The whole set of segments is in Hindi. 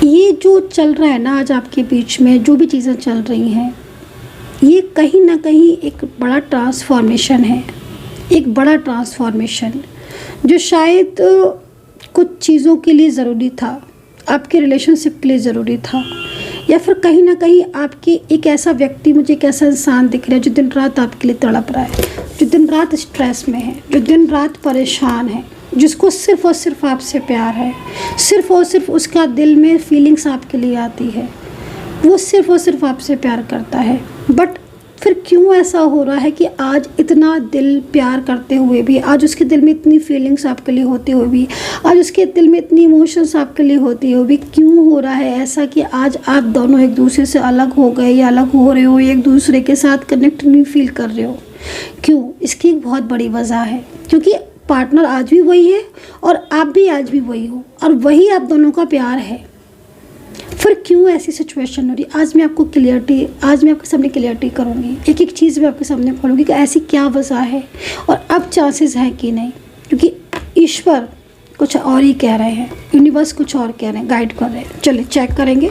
ये जो चल रहा है ना आज आपके बीच में, जो भी चीज़ें चल रही हैं, ये कहीं ना कहीं एक बड़ा ट्रांसफॉर्मेशन है। एक बड़ा ट्रांसफॉर्मेशन जो शायद कुछ चीज़ों के लिए ज़रूरी था, आपके रिलेशनशिप के लिए ज़रूरी था, या फिर कहीं ना कहीं आपके एक ऐसा व्यक्ति, मुझे एक ऐसा इंसान दिख रहा है जो दिन रात आपके लिए तड़प रहा है, जो दिन रात स्ट्रेस में है, जो दिन रात परेशान है, जिसको सिर्फ़ और सिर्फ आपसे प्यार है, सिर्फ़ और सिर्फ उसका दिल में फीलिंग्स आपके लिए आती है, वो सिर्फ़ और सिर्फ आपसे प्यार करता है। बट फिर क्यों ऐसा हो रहा है कि आज इतना दिल प्यार करते हुए भी, आज उसके दिल में इतनी फीलिंग्स आपके लिए होते हुए भी, आज उसके दिल में इतनी इमोशंस आपके लिए होती हुए भी, क्यों हो रहा है ऐसा कि आज आप दोनों एक दूसरे से अलग हो गए, या अलग हो रहे हो, एक दूसरे के साथ कनेक्ट नहीं फील कर रहे हो? क्यों? इसकी एक बहुत बड़ी वजह है, क्योंकि पार्टनर आज भी वही है और आप भी आज भी वही हो, और वही आप दोनों का प्यार है। फिर क्यों ऐसी सिचुएशन हो रही है? आज मैं आपके सामने क्लियरिटी करूँगी, एक एक चीज़ मैं आपके सामने खोलूँगी कि ऐसी क्या वजह है और अब चांसेस है कि नहीं, क्योंकि ईश्वर कुछ और ही कह रहे हैं, यूनिवर्स कुछ और कह रहे हैं, गाइड कर रहे हैं। चलिए चेक करेंगे।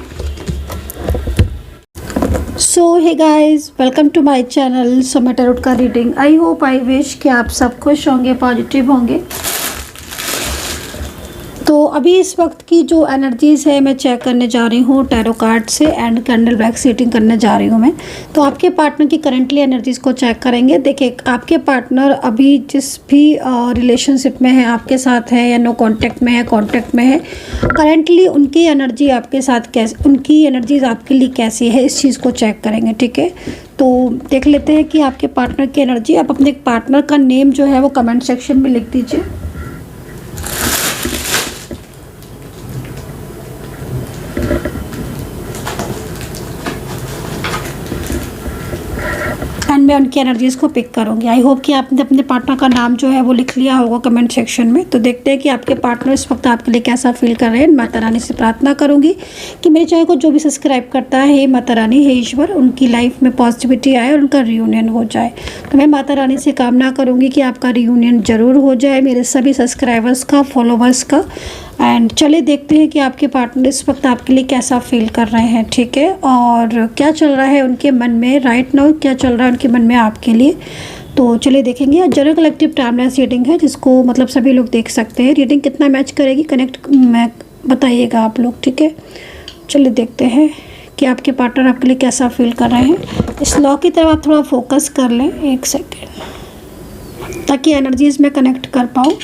So hey guys, welcome to my channel Samay tarot का reading. I hope, I wish कि आप सब खुश होंगे, पॉजिटिव होंगे। तो अभी इस वक्त की जो एनर्जीज़ है मैं चेक करने जा रही हूँ टैरो कार्ड से, एंड कैंडल बैग सेटिंग करने जा रही हूँ मैं। तो आपके पार्टनर की करंटली एनर्जीज़ को चेक करेंगे। देखिए, आपके पार्टनर अभी जिस भी रिलेशनशिप में है, आपके साथ है या नो कांटेक्ट में है, कांटेक्ट में है, करंटली उनकी एनर्जी आपके साथ कैसे, उनकी एनर्जीज़ आपके लिए कैसी है, इस चीज़ को चेक करेंगे। ठीक है, तो देख लेते हैं कि आपके पार्टनर की एनर्जी। आप अपने पार्टनर का नेम जो है वो कमेंट सेक्शन में लिख दीजिए। एंड मैं उनकी एनर्जीज़ को पिक करूंगी। आई होप कि आपने अपने पार्टनर का नाम जो है वो लिख लिया होगा कमेंट सेक्शन में। तो देखते हैं कि आपके पार्टनर इस वक्त आपके लिए कैसा फील कर रहे हैं। माता रानी से प्रार्थना करूंगी कि मेरे चैनल को जो भी सब्सक्राइब करता है, हे माता रानी, हे ईश्वर, उनकी लाइफ में पॉजिटिविटी आए और उनका रियूनियन हो जाए। तो मैं माता रानी से कामना करूँगी कि आपका रियूनियन ज़रूर हो जाए, मेरे सभी सब्सक्राइबर्स का, फॉलोवर्स का। एंड चलिए देखते हैं कि आपके पार्टनर इस वक्त आपके लिए कैसा फील कर रहे हैं। ठीक है, और क्या चल रहा है उनके मन में राइट नाउ, क्या चल रहा है उनके मन में आपके लिए। तो चलिए देखेंगे। जनरल कलेक्टिव टाइमलेस रीडिंग है, जिसको मतलब सभी लोग देख सकते हैं। रीडिंग कितना मैच करेगी, कनेक्ट मैं बताइएगा आप लोग। ठीक है, चलिए देखते हैं कि आपके पार्टनर आपके लिए कैसा फील कर रहे हैं। इस लॉ की तरफ आप थोड़ा फोकस कर लें, एक सेकेंड, ताकि एनर्जीज़ में कनेक्ट कर पाऊँ।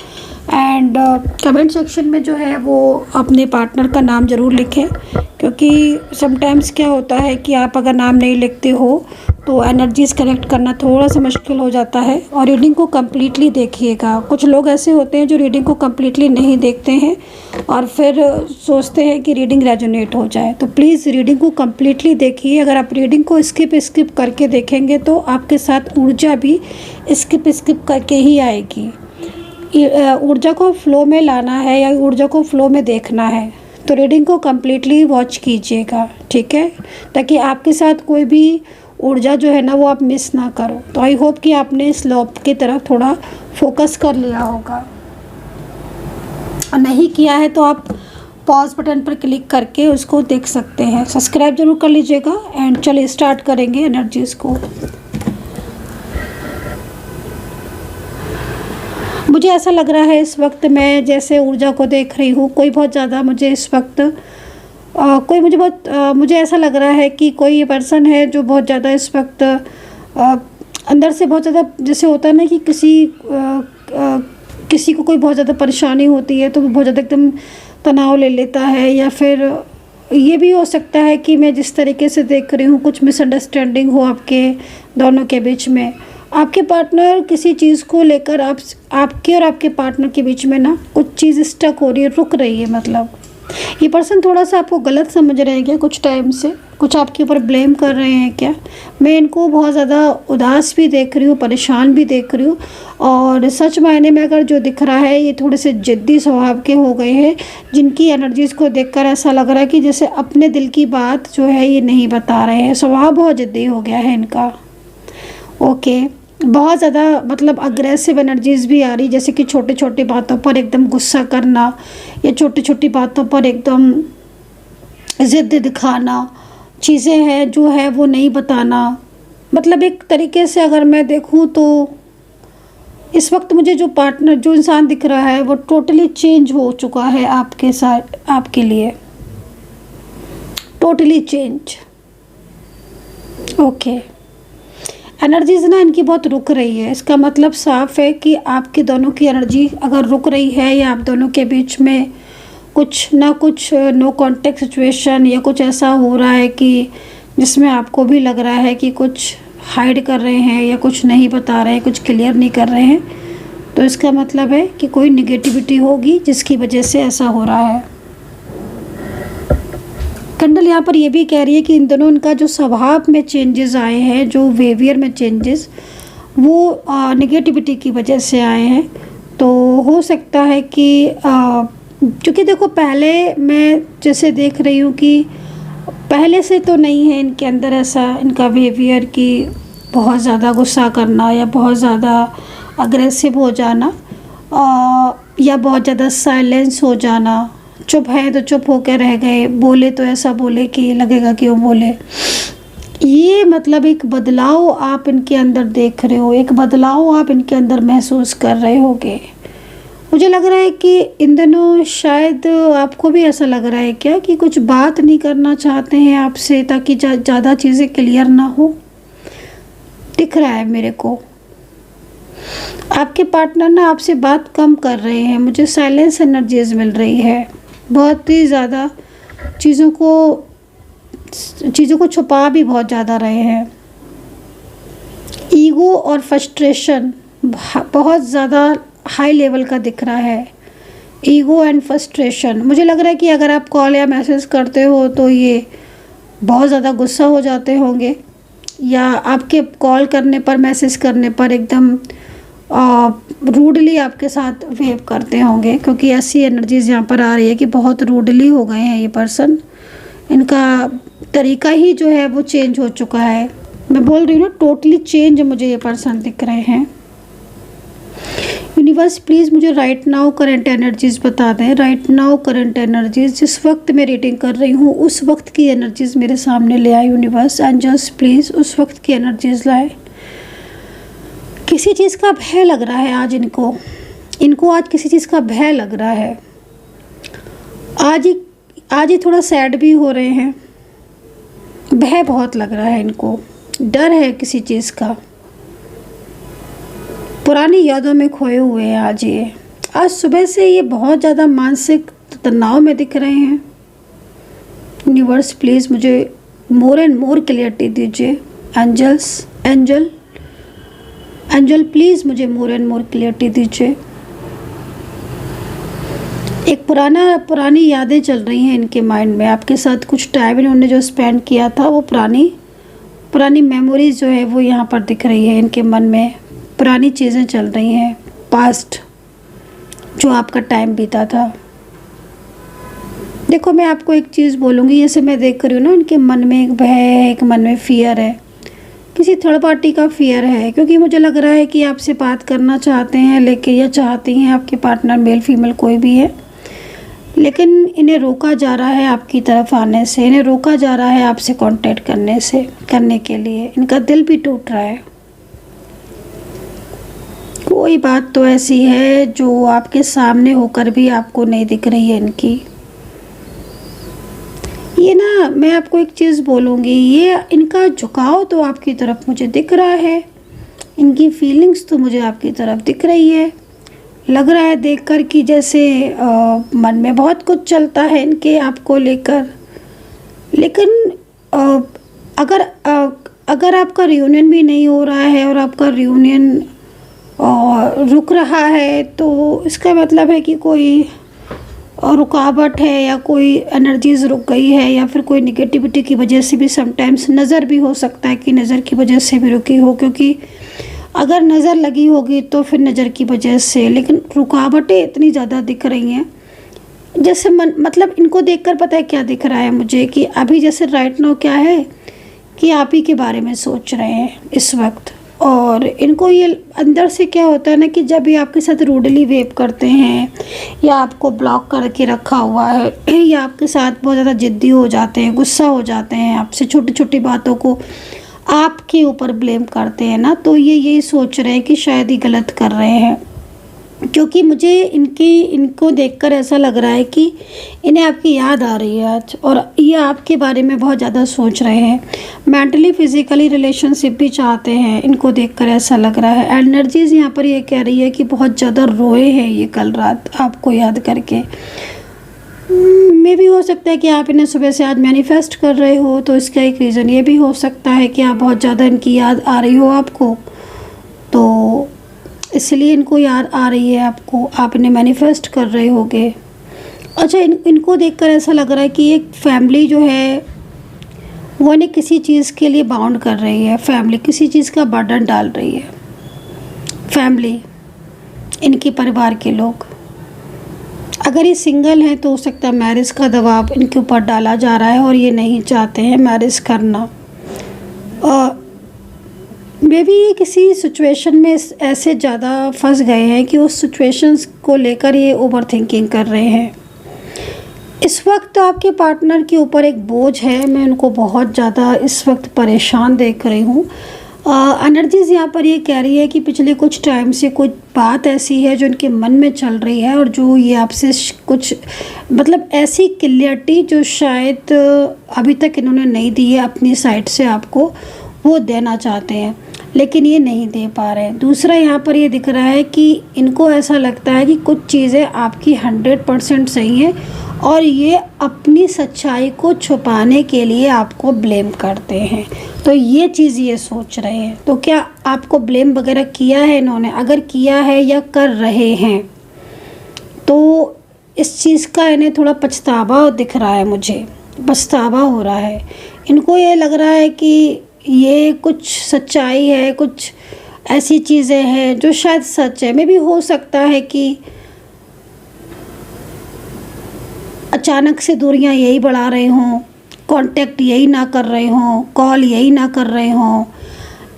एंड कमेंट सेक्शन में जो है वो अपने पार्टनर का नाम ज़रूर लिखें, क्योंकि समटाइम्स क्या होता है कि आप अगर नाम नहीं लिखते हो तो एनर्जीज़ कनेक्ट करना थोड़ा सा मुश्किल हो जाता है। और रीडिंग को कम्प्लीटली देखिएगा। कुछ लोग ऐसे होते हैं जो रीडिंग को कम्प्लीटली नहीं देखते हैं और फिर सोचते हैं कि रीडिंग रेजोनेट हो जाए। तो प्लीज़ रीडिंग को कम्प्लीटली देखिए। अगर आप रीडिंग को स्किप करके देखेंगे तो आपके साथ ऊर्जा भी स्किप करके ही आएगी। ऊर्जा को फ्लो में लाना है या ऊर्जा को फ्लो में देखना है, तो रीडिंग को कम्प्लीटली वॉच कीजिएगा। ठीक है, ताकि आपके साथ कोई भी ऊर्जा जो है ना वो आप मिस ना करो। तो आई होप कि आपने इस लॉ की तरफ थोड़ा फोकस कर लिया होगा, और नहीं किया है तो आप पॉज बटन पर क्लिक करके उसको देख सकते हैं। सब्सक्राइब जरूर कर लीजिएगा। एंड चलिए स्टार्ट करेंगे एनर्जीज़ को। मुझे ऐसा लग रहा है इस वक्त मैं जैसे ऊर्जा को देख रही हूँ, कोई बहुत ज़्यादा मुझे इस वक्त मुझे ऐसा लग रहा है कि कोई पर्सन है जो बहुत ज़्यादा इस वक्त अंदर से बहुत ज़्यादा, जैसे होता है ना कि किसी को कोई बहुत ज़्यादा परेशानी होती है तो वो बहुत ज़्यादा एकदम तनाव ले लेता है। या फिर ये भी हो सकता है कि मैं जिस तरीके से देख रही हूँ कुछ मिसअंडरस्टैंडिंग हो आपके दोनों के बीच में। आपके पार्टनर किसी चीज़ को लेकर आपके और आपके पार्टनर के बीच में ना कुछ चीज़ स्टक हो रही है, रुक रही है। मतलब ये पर्सन थोड़ा सा आपको गलत समझ रहे हैं क्या, कुछ टाइम से कुछ आपके ऊपर ब्लेम कर रहे हैं क्या। मैं इनको बहुत ज़्यादा उदास भी देख रही हूँ, परेशान भी देख रही हूँ। और सच मायने में अगर जो दिख रहा है ये थोड़े से ज़िद्दी स्वभाव के हो गए हैं, जिनकी एनर्जीज़ को देखकर ऐसा लग रहा है कि जैसे अपने दिल की बात जो है ये नहीं बता रहे हैं। स्वभाव बहुत ज़िद्दी हो गया है इनका। ओके, बहुत ज़्यादा मतलब अग्रेसिव एनर्जीज़ भी आ रही, जैसे कि छोटी छोटी बातों पर एकदम गुस्सा करना, या छोटी छोटी बातों पर एकदम ज़िद दिखाना, चीज़ें हैं जो है वो नहीं बताना। मतलब एक तरीके से अगर मैं देखूँ तो इस वक्त मुझे जो पार्टनर, जो इंसान दिख रहा है वो टोटली चेंज हो चुका है आपके साथ, आपके लिए टोटली चेंज। ओके, एनर्जीज ना इनकी बहुत रुक रही है। इसका मतलब साफ है कि आपके दोनों की एनर्जी अगर रुक रही है या आप दोनों के बीच में कुछ ना कुछ नो कांटेक्ट सिचुएशन या कुछ ऐसा हो रहा है कि जिसमें आपको भी लग रहा है कि कुछ हाइड कर रहे हैं या कुछ नहीं बता रहे हैं, कुछ क्लियर नहीं कर रहे हैं, तो इसका मतलब है कि कोई निगेटिविटी होगी जिसकी वजह से ऐसा हो रहा है। कंडल यहाँ पर ये भी कह रही है कि इन दोनों इनका जो स्वभाव में चेंजेस आए हैं, जो बिहेवियर में चेंजेस, वो निगेटिविटी की वजह से आए हैं। तो हो सकता है कि क्योंकि देखो पहले मैं जैसे देख रही हूँ कि पहले से तो नहीं है इनके अंदर ऐसा, इनका बिहेवियर कि बहुत ज़्यादा गुस्सा करना या बहुत ज़्यादा अग्रेसिव हो जाना या बहुत ज़्यादा साइलेंस हो जाना। चुप है तो चुप होकर रह गए, बोले तो ऐसा बोले कि लगेगा कि वो बोले। ये मतलब एक बदलाव आप इनके अंदर देख रहे हो, एक बदलाव आप इनके अंदर महसूस कर रहे होगे। मुझे लग रहा है कि इन दिनों शायद आपको भी ऐसा लग रहा है क्या कि कुछ बात नहीं करना चाहते हैं आपसे ताकि ज़्यादा चीज़ें क्लियर ना हो। दिख रहा है मेरे को आपके पार्टनर ना आपसे बात कम कर रहे हैं। मुझे साइलेंस एनर्जीज मिल रही है, बहुत ही ज़्यादा चीज़ों को छुपा भी बहुत ज़्यादा रहे हैं। ईगो और फ्रस्ट्रेशन बहुत ज़्यादा हाई लेवल का दिख रहा है। ईगो एंड फ्रस्ट्रेशन, मुझे लग रहा है कि अगर आप कॉल या मैसेज करते हो तो ये बहुत ज़्यादा गुस्सा हो जाते होंगे, या आपके कॉल करने पर, मैसेज करने पर एकदम रूडली आपके साथ बिहेव करते होंगे, क्योंकि ऐसी एनर्जीज यहाँ पर आ रही है कि बहुत रूडली हो गए हैं ये पर्सन। इनका तरीका ही जो है वो चेंज हो चुका है। मैं बोल रही हूँ ना, टोटली चेंज मुझे ये पर्सन दिख रहे हैं। यूनिवर्स प्लीज़ मुझे राइट नाउ करंट एनर्जीज़ बता दें। राइट नाउ करंट एनर्जीज़, जिस वक्त मैं रीडिंग कर रही हूँ उस वक्त की एनर्जीज़ मेरे सामने ले आए यूनिवर्स। एंजल्स प्लीज़ उस वक्त की एनर्जीज़ लाए। किसी चीज़ का भय लग रहा है आज इनको आज किसी चीज़ का भय लग रहा है। आज ही थोड़ा सैड भी हो रहे हैं। भय बहुत लग रहा है इनको, डर है किसी चीज़ का। पुरानी यादों में खोए हुए हैं आज सुबह से ये बहुत ज़्यादा मानसिक तनाव में दिख रहे हैं। यूनिवर्स प्लीज़ मुझे मोर एंड मोर क्लियरिटी दीजिए। एंजल प्लीज़ मुझे मोर एंड मोर क्लियरिटी दीजिए। एक पुरानी यादें चल रही हैं इनके माइंड में। आपके साथ कुछ टाइम इन्होंने जो स्पेंड किया था, वो पुरानी मेमोरीज जो है वो यहाँ पर दिख रही है इनके मन में। पुरानी चीज़ें चल रही हैं, पास्ट जो आपका टाइम बीता था। देखो मैं आपको एक चीज़ बोलूँगी, जैसे मैं देख रही हूँ ना, इनके मन में एक भय है, एक मन में फियर है, किसी थर्ड पार्टी का फियर है। क्योंकि मुझे लग रहा है कि आपसे बात करना चाहते हैं, लेकिन या चाहती हैं आपके पार्टनर, मेल फीमेल कोई भी है, लेकिन इन्हें रोका जा रहा है आपकी तरफ आने से, इन्हें रोका जा रहा है आपसे कांटेक्ट करने के लिए। इनका दिल भी टूट रहा है। कोई बात तो ऐसी है जो आपके सामने होकर भी आपको नहीं दिख रही है इनकी। ये ना, मैं आपको एक चीज़ बोलूँगी, ये इनका झुकाव तो आपकी तरफ मुझे दिख रहा है, इनकी फीलिंग्स तो मुझे आपकी तरफ दिख रही है। लग रहा है देखकर कि जैसे मन में बहुत कुछ चलता है इनके आपको लेकर। लेकिन अगर आपका रियूनियन भी नहीं हो रहा है और आपका रियूनियन रुक रहा है, तो इसका मतलब है कि कोई रुकावट है या कोई एनर्जीज रुक गई है, या फिर कोई निगेटिविटी की वजह से भी समटाइम्स नज़र भी हो सकता है कि नज़र की वजह से भी रुकी हो। क्योंकि अगर नज़र लगी होगी तो फिर नज़र की वजह से, लेकिन रुकावटें इतनी ज़्यादा दिख रही हैं जैसे मतलब इनको देखकर पता है क्या दिख रहा है मुझे, कि अभी जैसे राइट नाउ क्या है कि आप ही के बारे में सोच रहे हैं इस वक्त। और इनको ये अंदर से क्या होता है ना कि जब ये आपके साथ रूडली वेव करते हैं या आपको ब्लॉक करके रखा हुआ है या आपके साथ बहुत ज़्यादा ज़िद्दी हो जाते हैं, गुस्सा हो जाते हैं, आपसे छोटी छोटी बातों को आपके ऊपर ब्लेम करते हैं ना, तो ये यही सोच रहे हैं कि शायद ही गलत कर रहे हैं। क्योंकि मुझे इनको देखकर ऐसा लग रहा है कि इन्हें आपकी याद आ रही है आज, और ये आपके बारे में बहुत ज़्यादा सोच रहे हैं। मेंटली फिज़िकली रिलेशनशिप भी चाहते हैं, इनको देखकर ऐसा लग रहा है। एनर्जीज़ यहाँ पर ये कह रही है कि बहुत ज़्यादा रोए हैं ये कल रात आपको याद करके। मे भी हो सकता है कि आप इन्हें सुबह से आज मैनिफेस्ट कर रहे हो, तो इसका एक रीज़न ये भी हो सकता है कि आप बहुत ज़्यादा इनकी याद आ रही हो आपको, तो इसलिए इनको याद आ रही है आपको, आप इन्हें मैनिफेस्ट कर रहे होगे। अच्छा, इनको देखकर ऐसा लग रहा है कि एक फैमिली जो है वो इन्हें किसी चीज़ के लिए बाउंड कर रही है, फैमिली किसी चीज़ का बर्डन डाल रही है। फैमिली, इनके परिवार के लोग, अगर ये सिंगल हैं तो हो सकता है मैरिज का दबाव इनके ऊपर डाला जा रहा है और ये नहीं चाहते हैं मैरिज करना। और मे भी ये किसी सिचुएशन में ऐसे ज़्यादा फंस गए हैं कि उस सिचुएशंस को लेकर ये ओवर थिंकिंग कर रहे हैं। इस वक्त आपके पार्टनर के ऊपर एक बोझ है, मैं उनको बहुत ज़्यादा इस वक्त परेशान देख रही हूँ। एनर्जीज़ यहाँ पर ये कह रही है कि पिछले कुछ टाइम से कुछ बात ऐसी है जो इनके मन में चल रही है, और जो ये आपसे कुछ मतलब ऐसी क्लियरिटी जो शायद अभी तक इन्होंने नहीं दी है अपनी साइड से आपको, वो देना चाहते हैं लेकिन ये नहीं दे पा रहे हैं। दूसरा यहाँ पर ये दिख रहा है कि इनको ऐसा लगता है कि कुछ चीज़ें आपकी 100% सही हैं और ये अपनी सच्चाई को छुपाने के लिए आपको ब्लेम करते हैं। तो ये चीज़ ये सोच रहे हैं। तो क्या आपको ब्लेम वगैरह किया है इन्होंने? अगर किया है या कर रहे हैं तो इस चीज़ का इन्हें थोड़ा पछतावा दिख रहा है, मुझे पछतावा हो रहा है। इनको ये लग रहा है कि ये कुछ सच्चाई है, कुछ ऐसी चीज़ें हैं जो शायद सच है। में भी हो सकता है कि अचानक से दूरियां यही बढ़ा रहे हों, कांटेक्ट यही ना कर रहे हों, कॉल यही ना कर रहे हों,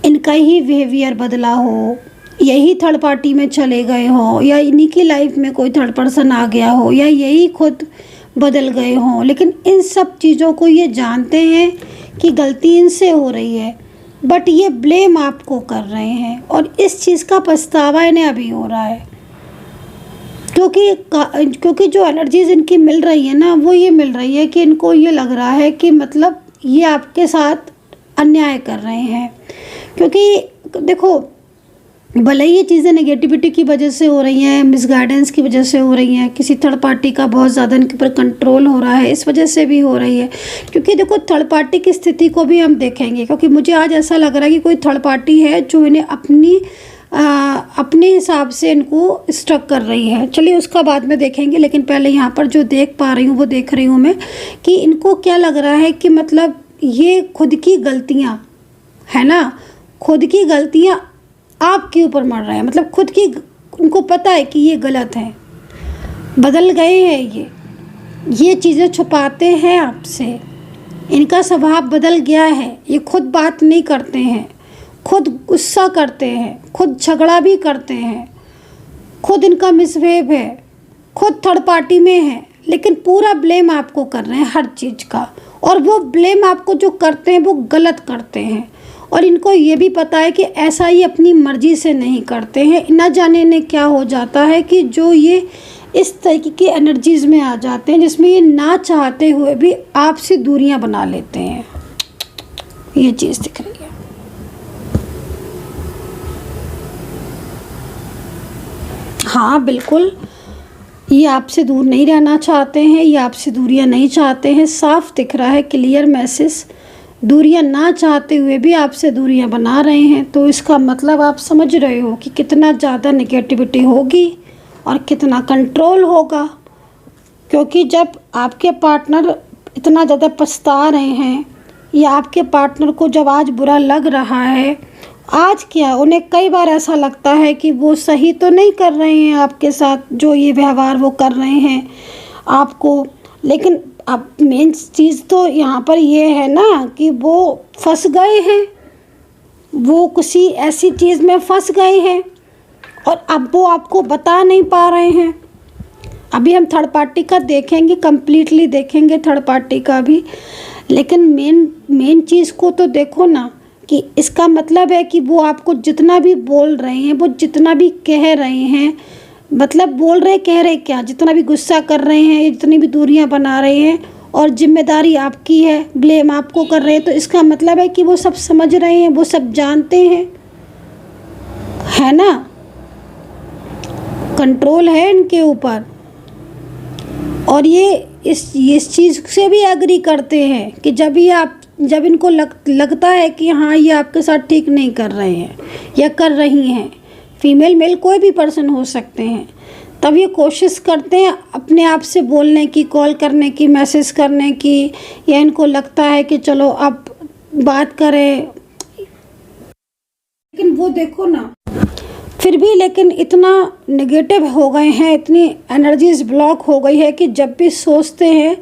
इनका ही बिहेवियर बदला हो, यही थर्ड पार्टी में चले गए हों, या इन्हीं की लाइफ में कोई थर्ड पर्सन आ गया हो, या यही खुद बदल गए हों। लेकिन इन सब चीज़ों को ये जानते हैं कि गलती इनसे हो रही है, बट ये ब्लेम आपको कर रहे हैं और इस चीज़ का पछतावा इन्हें अभी हो रहा है। क्योंकि जो एनर्जीज इनकी मिल रही है ना, वो ये मिल रही है कि इनको ये लग रहा है कि मतलब ये आपके साथ अन्याय कर रहे हैं। क्योंकि देखो, भले ही ये चीज़ें नेगेटिविटी की वजह से हो रही हैं, मिसगाइडेंस की वजह से हो रही हैं, किसी थर्ड पार्टी का बहुत ज़्यादा इनके ऊपर कंट्रोल हो रहा है, इस वजह से भी हो रही है। क्योंकि देखो, थर्ड पार्टी की स्थिति को भी हम देखेंगे, क्योंकि मुझे आज ऐसा लग रहा है कि कोई थर्ड पार्टी है जो इन्हें अपने हिसाब से इनको स्ट्रक कर रही है। चलिए उसका बाद में देखेंगे, लेकिन पहले यहाँ पर जो देख पा रही हूँ वो देख रही हूँ मैं कि इनको क्या लग रहा है कि मतलब ये खुद की गलतियाँ है ना, खुद की गलतियाँ आपके ऊपर मर रहे हैं। मतलब खुद की, उनको पता है कि ये गलत है, बदल गए हैं, ये चीज़ें छुपाते हैं आपसे, इनका स्वभाव बदल गया है, ये खुद बात नहीं करते हैं, खुद गुस्सा करते हैं, खुद झगड़ा भी करते हैं, खुद इनका मिसबिहेव है, खुद थर्ड पार्टी में है, लेकिन पूरा ब्लेम आपको कर रहे हैं हर चीज़ का। और वो ब्लेम आपको जो करते हैं वो गलत करते हैं, और इनको ये भी पता है कि ऐसा ही अपनी मर्ज़ी से नहीं करते हैं। न जाने ने क्या हो जाता है कि जो ये इस तरीके की एनर्जीज़ में आ जाते हैं जिसमें ये ना चाहते हुए भी आपसे दूरियां बना लेते हैं। ये चीज़ दिख रही है। हाँ बिल्कुल, ये आपसे दूर नहीं रहना चाहते हैं, ये आपसे दूरियां नहीं चाहते हैं। साफ दिख रहा है, क्लियर मैसेज। दूरियां ना चाहते हुए भी आपसे दूरियां बना रहे हैं। तो इसका मतलब आप समझ रहे हो कि कितना ज़्यादा नेगेटिविटी होगी और कितना कंट्रोल होगा। क्योंकि जब आपके पार्टनर इतना ज़्यादा पछता रहे हैं, या आपके पार्टनर को जब आज बुरा लग रहा है, आज क्या उन्हें कई बार ऐसा लगता है कि वो सही तो नहीं कर रहे हैं आपके साथ, जो ये व्यवहार वो कर रहे हैं आपको। लेकिन अब मेन चीज़ तो यहाँ पर ये है ना कि वो फंस गए हैं, वो किसी ऐसी चीज़ में फंस गए हैं और अब वो आपको बता नहीं पा रहे हैं। अभी हम थर्ड पार्टी का देखेंगे, कंप्लीटली देखेंगे थर्ड पार्टी का भी, लेकिन मेन चीज़ को तो देखो ना कि इसका मतलब है कि वो आपको जितना भी बोल रहे हैं, वो जितना भी कह रहे हैं, मतलब बोल रहे कह रहे क्या, जितना भी गुस्सा कर रहे हैं, जितनी भी दूरियां बना रहे हैं और जिम्मेदारी आपकी है, ब्लेम आपको कर रहे हैं, तो इसका मतलब है कि वो सब समझ रहे हैं, वो सब जानते हैं, है ना। कंट्रोल है इनके ऊपर और ये इस चीज़ से भी एग्री करते हैं कि जब इनको लगता है कि हाँ ये आपके साथ ठीक नहीं कर रहे हैं या कर रही हैं, फीमेल मेल कोई भी पर्सन हो सकते हैं, तब ये कोशिश करते हैं अपने आप से बोलने की, कॉल करने की, मैसेज करने की, या इनको लगता है कि चलो अब बात करें। लेकिन वो देखो ना, फिर भी लेकिन इतना नेगेटिव हो गए हैं, इतनी एनर्जीज ब्लॉक हो गई है कि जब भी सोचते हैं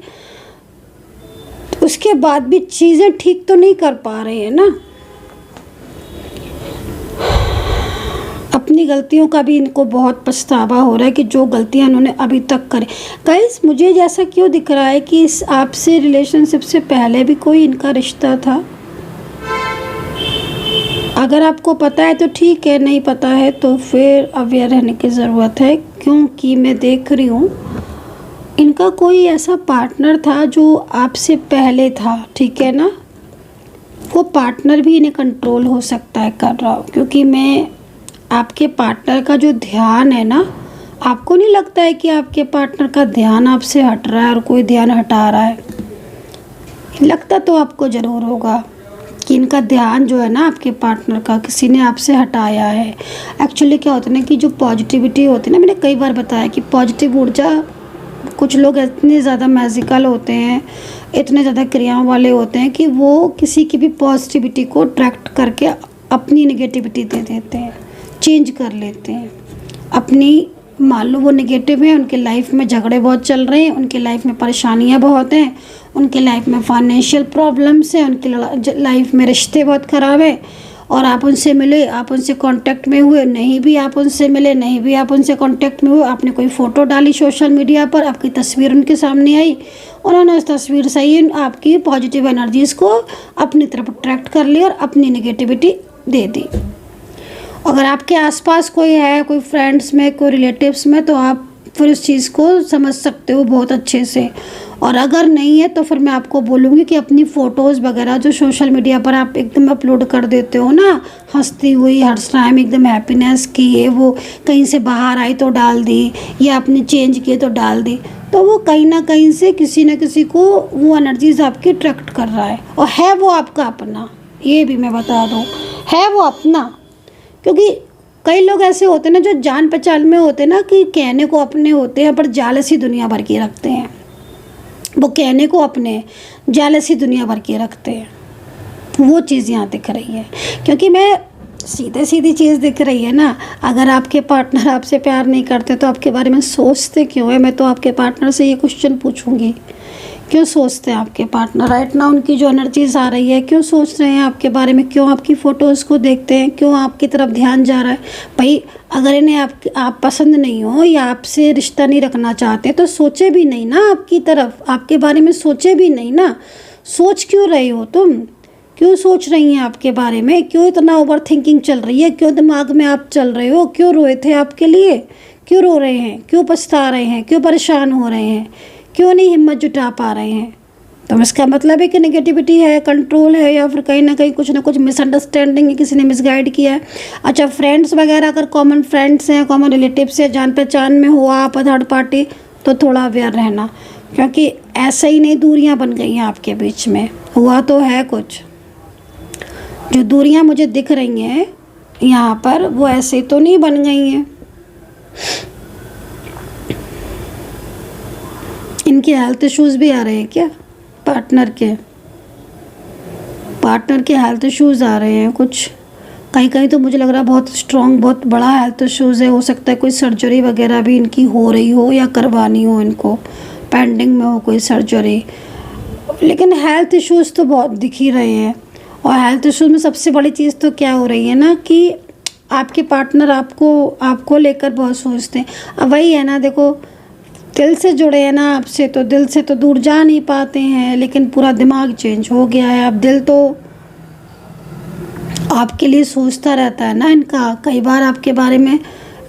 उसके बाद भी चीज़ें ठीक तो नहीं कर पा रहे हैं ना। अपनी गलतियों का भी इनको बहुत पछतावा हो रहा है कि जो गलतियां इन्होंने अभी तक करी। गाइस, मुझे जैसा क्यों दिख रहा है कि इस आपसे रिलेशनशिप से पहले भी कोई इनका रिश्ता था। अगर आपको पता है तो ठीक है, नहीं पता है तो फिर अवेयर रहने की ज़रूरत है, क्योंकि मैं देख रही हूँ इनका कोई ऐसा पार्टनर था जो आपसे पहले था, ठीक है ना। वो पार्टनर भी इन्हें कंट्रोल हो सकता है कर रहा हो, क्योंकि मैं आपके पार्टनर का जो ध्यान है ना, आपको नहीं लगता है कि आपके पार्टनर का ध्यान आपसे हट रहा है और कोई ध्यान हटा रहा है? लगता तो आपको ज़रूर होगा कि इनका ध्यान जो है ना आपके पार्टनर का किसी ने आपसे हटाया है। एक्चुअली क्या होता है ना कि जो पॉजिटिविटी होती है ना, मैंने कई बार बताया कि पॉजिटिव ऊर्जा, कुछ लोग इतने ज़्यादा मैजिकल होते हैं, इतने ज़्यादा क्रियाओं वाले होते हैं कि वो किसी की भी पॉजिटिविटी को अट्रैक्ट करके अपनी नेगेटिविटी दे देते हैं, चेंज कर लेते हैं अपनी। मान लो वो नेगेटिव है, उनके लाइफ में झगड़े बहुत चल रहे हैं, उनके लाइफ में परेशानियां बहुत हैं, उनके लाइफ में फाइनेंशियल प्रॉब्लम्स हैं, उनके लाइफ में रिश्ते बहुत ख़राब है, और आप उनसे मिले, आप उनसे कांटेक्ट में हुए, नहीं भी आप उनसे मिले, नहीं भी आप उनसे कांटेक्ट में हुए, आपने कोई फ़ोटो डाली सोशल मीडिया पर, आपकी तस्वीर उनके सामने आई, उन्होंने उस तस्वीर से ही आपकी पॉजिटिव एनर्जीज़ को अपनी तरफ अट्रैक्ट कर लिया और अपनी नेगेटिविटी दे दी। अगर आपके आसपास कोई है, कोई फ्रेंड्स में, कोई रिलेटिव्स में, तो आप फिर उस चीज़ को समझ सकते हो बहुत अच्छे से। और अगर नहीं है तो फिर मैं आपको बोलूँगी कि अपनी फ़ोटोज़ वगैरह जो सोशल मीडिया पर आप एकदम अपलोड कर देते हो ना, हंसती हुई हर टाइम एकदम हैप्पीनेस की, ये वो कहीं से बाहर आई तो डाल दी, या आपने चेंज किए तो डाल दी, तो वो कहीं ना कहीं से किसी न किसी को वो एनर्जीज आपकी अट्रैक्ट कर रहा है। और है वो आपका अपना, ये भी मैं बता दूँ, है वो अपना। क्योंकि कई लोग ऐसे होते हैं ना जो जान पहचान में होते हैं ना, कि कहने को अपने होते हैं पर जालसी दुनिया भर की रखते हैं। वो कहने को अपने, जालसी दुनिया भर की रखते हैं। वो चीज़ यहाँ दिख रही है, क्योंकि मैं सीधे सीधी चीज़ दिख रही है ना। अगर आपके पार्टनर आपसे प्यार नहीं करते तो आपके बारे में सोचते क्यों है? मैं तो आपके पार्टनर से ये क्वेश्चन पूछूंगी, क्यों सोचते हैं आपके पार्टनर? राइट ना उनकी जो एनर्जीज आ रही है, क्यों सोच रहे हैं आपके बारे में? क्यों आपकी फ़ोटोज़ को देखते हैं? क्यों आपकी तरफ ध्यान जा रहा है? भाई, अगर इन्हें आप पसंद नहीं हो या आपसे रिश्ता नहीं रखना चाहते तो सोचे भी नहीं ना आपकी तरफ, आपके बारे में सोचे भी नहीं ना। सोच क्यों रहे हो तुम? क्यों सोच रही हैं आपके बारे में? क्यों इतना ओवर थिंकिंग चल रही है? क्यों दिमाग में आप चल रहे हो? क्यों रोए थे आपके लिए? क्यों रो रहे हैं? क्यों पछता रहे हैं? क्यों परेशान हो रहे हैं? क्यों नहीं हिम्मत जुटा पा रहे हैं? तो इसका मतलब है कि नेगेटिविटी है, कंट्रोल है, या फिर कहीं ना कहीं कुछ ना कुछ मिसअंडरस्टैंडिंग है, किसी ने मिसगाइड किया है। अच्छा, फ्रेंड्स वगैरह अगर कॉमन फ्रेंड्स हैं, कॉमन रिलेटिव्स हैं, जान पहचान में हो आप थर्ड पार्टी, तो थोड़ा अवेयर रहना, क्योंकि ऐसे ही नहीं दूरियां बन गई हैं आपके बीच में, हुआ तो है कुछ। जो दूरियां मुझे दिख रही हैं यहाँ पर, वो ऐसे तो नहीं बन गई हैं। इनके हेल्थ इश्यूज़ भी आ रहे हैं क्या? पार्टनर के हेल्थ इश्यूज़ आ रहे हैं कुछ, कहीं कहीं तो मुझे लग रहा है बहुत स्ट्रॉन्ग, बहुत बड़ा हेल्थ इश्यूज़ है। हो सकता है कोई सर्जरी वगैरह भी इनकी हो रही हो या करवानी हो, इनको पेंडिंग में हो कोई सर्जरी, लेकिन हेल्थ इश्यूज़ तो बहुत दिख ही रहे हैं। और हेल्थ इश्यूज में सबसे बड़ी चीज़ तो क्या हो रही है ना कि आपके पार्टनर आपको लेकर बहुत सोचते हैं। अब वही है ना, देखो दिल से जुड़े हैं ना आपसे, तो दिल से तो दूर जा नहीं पाते हैं, लेकिन पूरा दिमाग चेंज हो गया है। अब दिल तो आपके लिए सोचता रहता है ना इनका, कई बार आपके बारे में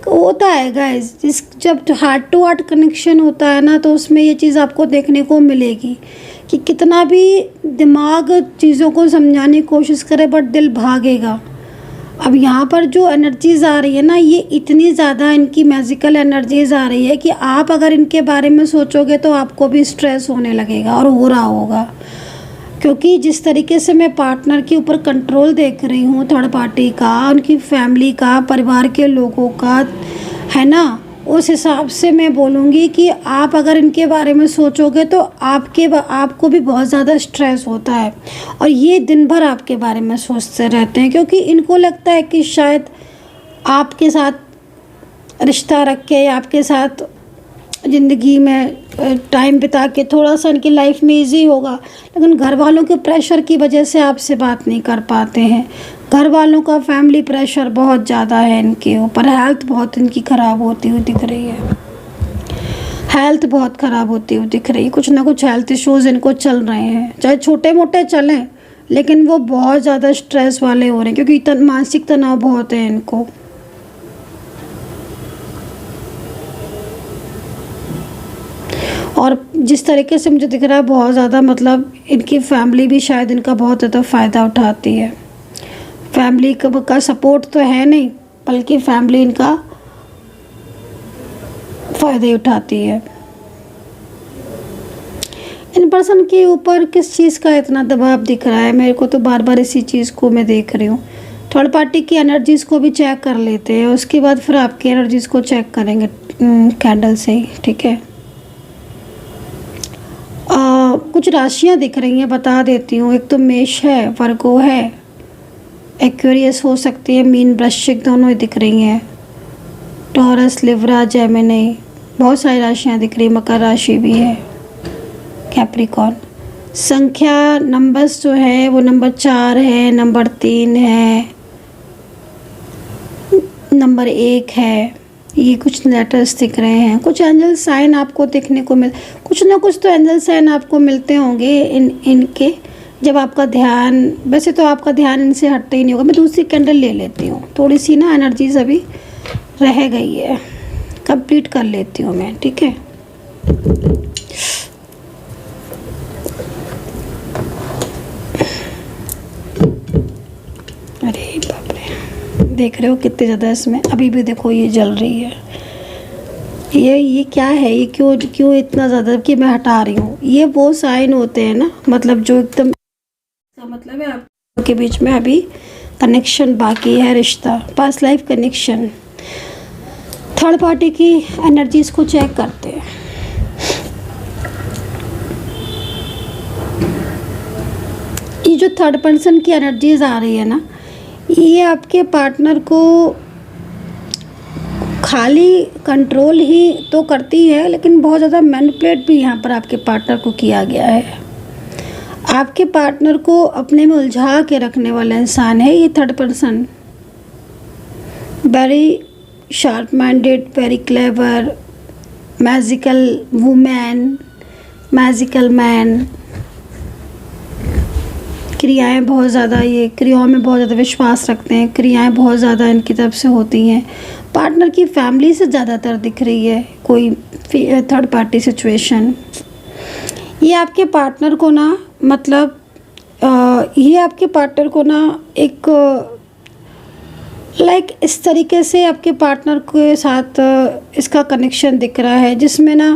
होता है गाइस। जब हार्ट टू हार्ट कनेक्शन होता है ना, तो उसमें ये चीज़ आपको देखने को मिलेगी कि कितना भी दिमाग चीज़ों को समझाने की कोशिश करे, बट दिल भागेगा। अब यहाँ पर जो एनर्जीज़ आ रही है ना, ये इतनी ज़्यादा इनकी मैजिकल एनर्जीज़ आ रही है कि आप अगर इनके बारे में सोचोगे तो आपको भी स्ट्रेस होने लगेगा, और हो रहा होगा। क्योंकि जिस तरीके से मैं पार्टनर के ऊपर कंट्रोल देख रही हूँ, थर्ड पार्टी का, उनकी फैमिली का, परिवार के लोगों का, है ना, उस हिसाब से मैं बोलूँगी कि आप अगर इनके बारे में सोचोगे तो आपको भी बहुत ज़्यादा स्ट्रेस होता है, और ये दिन भर आपके बारे में सोचते रहते हैं, क्योंकि इनको लगता है कि शायद आपके साथ रिश्ता रख के, आपके साथ ज़िंदगी में टाइम बिता के थोड़ा सा इनकी लाइफ में इजी होगा, लेकिन घर वालों के प्रेशर की वजह से आपसे बात नहीं कर पाते हैं। घर वालों का फैमिली प्रेशर बहुत ज़्यादा है इनके ऊपर। हेल्थ बहुत इनकी ख़राब होती हुई दिख रही है, हेल्थ बहुत ख़राब होती हुई दिख रही है। कुछ ना कुछ हेल्थ इश्यूज़ इनको चल रहे हैं, चाहे छोटे मोटे चलें, लेकिन वो बहुत ज़्यादा स्ट्रेस वाले हो रहे हैं, क्योंकि मानसिक तनाव बहुत है इनको। और जिस तरीके से मुझे दिख रहा है, बहुत ज़्यादा मतलब इनकी फैमिली भी शायद इनका बहुत ज़्यादा फ़ायदा उठाती है। फैमिली का सपोर्ट तो है नहीं, बल्कि फैमिली इनका फ़ायदे उठाती है। इन पर्सन के ऊपर किस चीज़ का इतना दबाव दिख रहा है? मेरे को तो बार बार इसी चीज़ को मैं देख रही हूँ। थर्ड पार्टी की एनर्जीज़ को भी चेक कर लेते हैं, उसके बाद फिर आपकी एनर्जीज़ को चेक करेंगे कैंडल से ही, ठीक है। कुछ राशियाँ दिख रही हैं, बता देती हूँ। एक तो मेष है, वर्गो है, एक्वेरियस हो सकती है, मीन वृश्चिक दोनों ही दिख रही हैं, टॉरस, लिब्रा, जेमिनी, बहुत सारी राशियाँ दिख रही हैं, मकर राशि भी है, कैप्रिकॉर्न। संख्या नंबर्स जो है वो नंबर 4 है, नंबर 3 है, नंबर 1 है। ये कुछ लेटर्स दिख रहे हैं। कुछ एंजल साइन आपको देखने को कुछ ना कुछ तो एंजल साइन आपको मिलते होंगे इनके, जब आपका ध्यान, वैसे तो आपका ध्यान इनसे हटता ही नहीं होगा। मैं दूसरी कैंडल ले लेती हूँ, थोड़ी सी ना एनर्जीज अभी रह गई है, कंप्लीट कर लेती हूँ मैं, ठीक है। अरे बाप रे, देख रहे हो कितने ज़्यादा इसमें अभी भी, देखो ये जल रही है। ये क्या है? ये क्यों इतना ज़्यादा कि मैं हटा रही हूँ? ये वो साइन होते हैं ना, मतलब जो एकदम, इसका मतलब है आपके बीच में अभी कनेक्शन बाकी है, रिश्ता, past life connection. Third party की एनर्जीज को चेक करते हैं। ये जो थर्ड पर्सन की एनर्जीज आ रही है ना, ये आपके पार्टनर को खाली कंट्रोल ही तो करती है, लेकिन बहुत ज़्यादा मैनिपुलेट भी यहाँ पर आपके पार्टनर को किया गया है। आपके पार्टनर को अपने में उलझा के रखने वाला इंसान है ये third person. Very sharp minded, very clever, magical women, magical man. क्रियाएं बहुत ज़्यादा, ये क्रियाओं में बहुत ज़्यादा विश्वास रखते हैं, क्रियाएं बहुत ज़्यादा इनकी तरफ से होती हैं। पार्टनर की फैमिली से ज़्यादातर दिख रही है कोई थर्ड पार्टी सिचुएशन। ये आपके पार्टनर को ना, मतलब ये आपके पार्टनर को ना एक लाइक इस तरीके से आपके पार्टनर के साथ इसका कनेक्शन दिख रहा है, जिसमें ना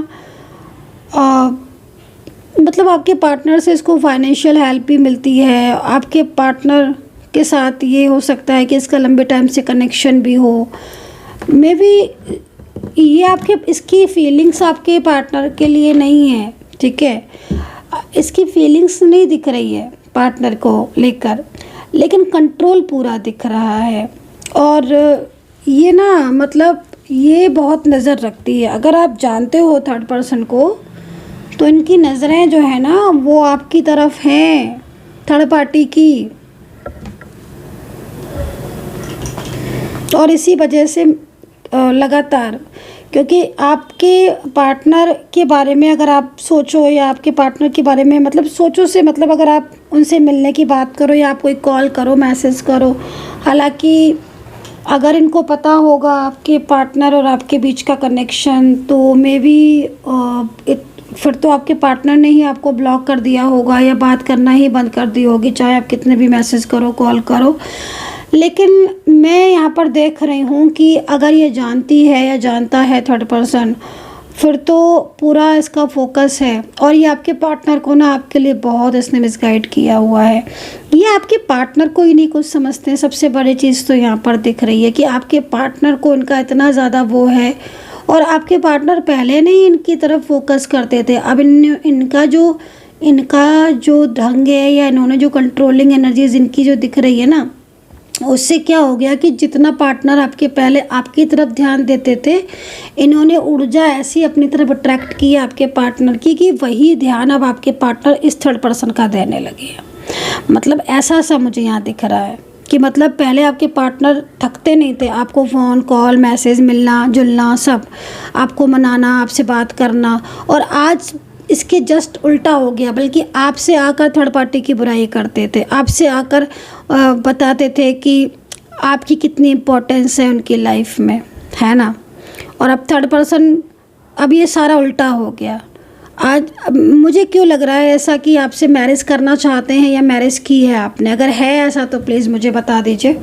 मतलब आपके पार्टनर से इसको फाइनेंशियल हेल्प भी मिलती है। आपके पार्टनर के साथ ये हो सकता है कि इसका लंबे टाइम से कनेक्शन भी हो। मे बी ये आपके, इसकी फीलिंग्स आपके पार्टनर के लिए नहीं है, ठीक है। इसकी फीलिंग्स नहीं दिख रही है पार्टनर को लेकर, लेकिन कंट्रोल पूरा दिख रहा है। और ये ना, मतलब ये बहुत नज़र रखती है। अगर आप जानते हो थर्ड पर्सन को, तो इनकी नज़रें जो है ना वो आपकी तरफ हैं, थर्ड पार्टी की। और इसी वजह से लगातार, क्योंकि आपके पार्टनर के बारे में अगर आप सोचो या आपके पार्टनर के बारे में मतलब सोचो से मतलब अगर आप उनसे मिलने की बात करो या आप कोई कॉल करो, मैसेज करो, हालांकि अगर इनको पता होगा आपके पार्टनर और आपके बीच का कनेक्शन, तो मे बी फिर तो आपके पार्टनर ने ही आपको ब्लॉक कर दिया होगा या बात करना ही बंद कर दी होगी, चाहे आप कितने भी मैसेज करो, कॉल करो। लेकिन मैं यहाँ पर देख रही हूँ कि अगर ये जानती है या जानता है थर्ड पर्सन, फिर तो पूरा इसका फोकस है और ये आपके पार्टनर को ना आपके लिए बहुत इसने मिसगाइड किया हुआ है। ये आपके पार्टनर को ही नहीं कुछ समझते हैं। सबसे बड़ी चीज़ तो यहाँ पर दिख रही है कि आपके पार्टनर को इनका इतना ज़्यादा वो है, और आपके पार्टनर पहले नहीं इनकी तरफ फोकस करते थे। अब इनका जो ढंग है या इन्होंने जो कंट्रोलिंग एनर्जीज इनकी जो दिख रही है ना, उससे क्या हो गया कि जितना पार्टनर आपके पहले आपकी तरफ ध्यान देते थे, इन्होंने ऊर्जा ऐसी अपनी तरफ अट्रैक्ट की है आपके पार्टनर की कि वही ध्यान अब आपके पार्टनर इस थर्ड पर्सन का देने लगे हैं। मतलब ऐसा सा मुझे यहाँ दिख रहा है कि मतलब पहले आपके पार्टनर थकते नहीं थे, आपको फ़ोन कॉल मैसेज मिलना जुलना सब, आपको मनाना, आपसे बात करना, और आज इसके जस्ट उल्टा हो गया। बल्कि आपसे आकर थर्ड पार्टी की बुराई करते थे, आपसे आकर बताते थे कि आपकी कितनी इम्पोर्टेंस है उनकी लाइफ में, है ना। और अब थर्ड पर्सन, अब ये सारा उल्टा हो गया। आज मुझे क्यों लग रहा है ऐसा कि आपसे मैरिज करना चाहते हैं या मैरिज की है आपने? अगर है ऐसा तो प्लीज़ मुझे बता दीजिए।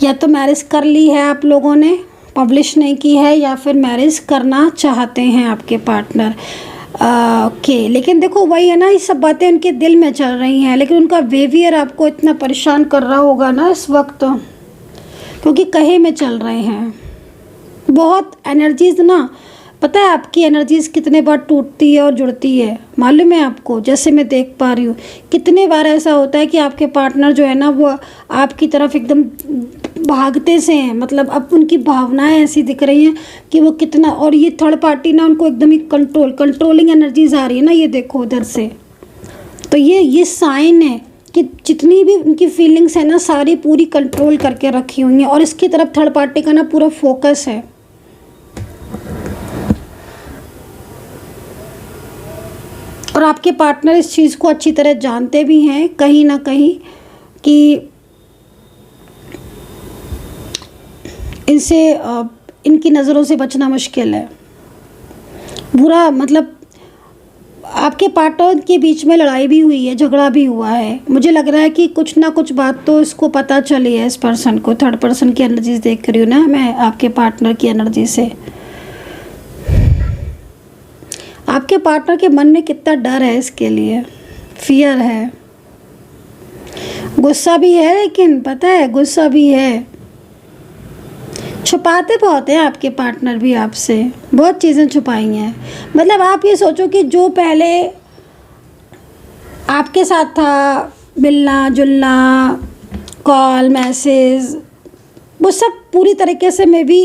या तो मैरिज कर ली है आप लोगों ने, पब्लिश नहीं की है, या फिर मैरिज करना चाहते हैं आपके पार्टनर। ओके, लेकिन देखो वही है ना, ये सब बातें उनके दिल में चल रही हैं, लेकिन उनका बिहेवियर आपको इतना परेशान कर रहा होगा ना इस वक्त, क्योंकि कहे में चल रहे हैं। बहुत एनर्जीज ना, पता है आपकी एनर्जीज कितने बार टूटती है और जुड़ती है, मालूम है आपको? जैसे मैं देख पा रही हूँ कितने बार ऐसा होता है कि आपके पार्टनर जो है ना वो आपकी तरफ एकदम भागते से हैं। मतलब अब उनकी भावनाएं ऐसी दिख रही हैं कि वो कितना, और ये थर्ड पार्टी ना उनको एकदम ही कंट्रोलिंग एनर्जीज आ रही है ना, ये देखो उधर से। तो ये साइन है कि जितनी भी उनकी फीलिंग्स है ना सारी पूरी कंट्रोल करके रखी हुई हैं, और इसकी तरफ थर्ड पार्टी का ना पूरा फोकस है। और आपके पार्टनर इस चीज़ को अच्छी तरह जानते भी हैं कहीं ना कहीं कि इनसे इनकी नज़रों से बचना मुश्किल है। बुरा मतलब आपके पार्टनर के बीच में लड़ाई भी हुई है, झगड़ा भी हुआ है। मुझे लग रहा है कि कुछ ना कुछ बात तो इसको पता चली है इस पर्सन को। थर्ड पर्सन की एनर्जीज देख रही हूँ ना मैं आपके पार्टनर की एनर्जी से। आपके पार्टनर के मन में कितना डर है इसके लिए, फियर है, गुस्सा भी है, लेकिन पता है गुस्सा भी है, छुपाते बहुत हैं आपके पार्टनर भी आपसे, बहुत चीज़ें छुपाई हैं। मतलब आप ये सोचो कि जो पहले आपके साथ था, मिलना जुलना, कॉल मैसेज, वो सब पूरी तरीके से, मैं भी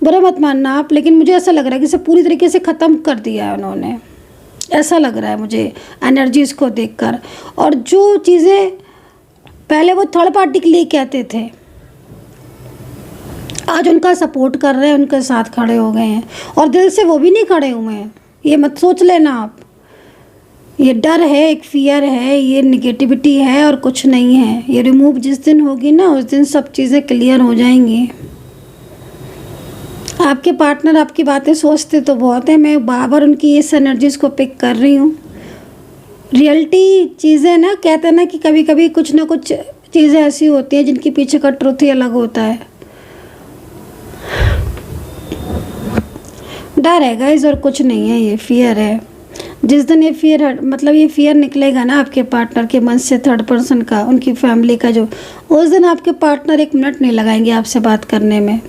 बुरा मत मानना आप, लेकिन मुझे ऐसा लग रहा है कि सब पूरी तरीके से ख़त्म कर दिया है उन्होंने, ऐसा लग रहा है मुझे एनर्जीज़ को देखकर। और जो चीज़ें पहले वो थर्ड पार्टी के लिए कहते थे, आज उनका सपोर्ट कर रहे हैं, उनके साथ खड़े हो गए हैं, और दिल से वो भी नहीं खड़े हुए हैं। ये मत सोच लेना आप, ये डर है, एक फियर है, ये निगेटिविटी है और कुछ नहीं है। ये रिमूव जिस दिन होगी ना उस दिन सब चीज़ें क्लियर हो जाएंगी। आपके पार्टनर आपकी बातें सोचते तो बहुत है, मैं बार उनकी इस एनर्जीज़ को पिक कर रही हूँ। रियलिटी चीज़ें ना, कहते हैं ना कि कभी कभी कुछ ना कुछ चीज़ें ऐसी होती हैं जिनके पीछे का ट्रुथ ही अलग होता है। डर है गाइस और कुछ नहीं है, ये फियर है। जिस दिन ये फियर मतलब ये फियर निकलेगा ना आपके पार्टनर के मन से, थर्ड पर्सन का, उनकी फैमिली का जो, उस दिन आपके पार्टनर एक मिनट नहीं लगाएंगे आपसे बात करने में।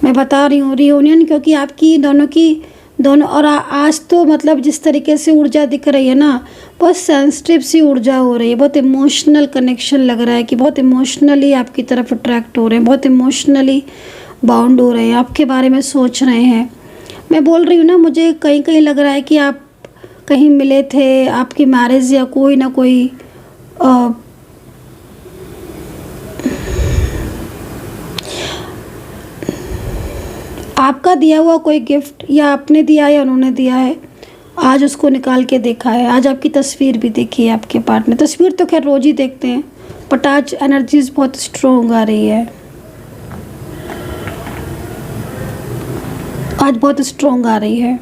मैं बता रही हूँ रियूनियन, क्योंकि आपकी दोनों और आज तो मतलब जिस तरीके से ऊर्जा दिख रही है ना, बहुत सेंसिटिव सी ऊर्जा हो रही है, बहुत इमोशनल कनेक्शन लग रहा है कि बहुत इमोशनली आपकी तरफ अट्रैक्ट हो रहे हैं, बहुत इमोशनली बाउंड हो रहे हैं, आपके बारे में सोच रहे हैं। मैं बोल रही हूँ ना, मुझे कहीं कहीं लग रहा है कि आप कहीं मिले थे, आपकी मैरिज या कोई ना कोई उनका दिया हुआ कोई गिफ्ट, या आपने दिया है या उन्होंने दिया है, आज उसको निकाल के देखा है। आज आपकी तस्वीर भी देखी है आपके पार्टनर। तस्वीर तो खैर रोज ही देखते हैं, बट आज एनर्जीज बहुत स्ट्रॉन्ग आ रही है, आज बहुत स्ट्रॉन्ग आ रही है।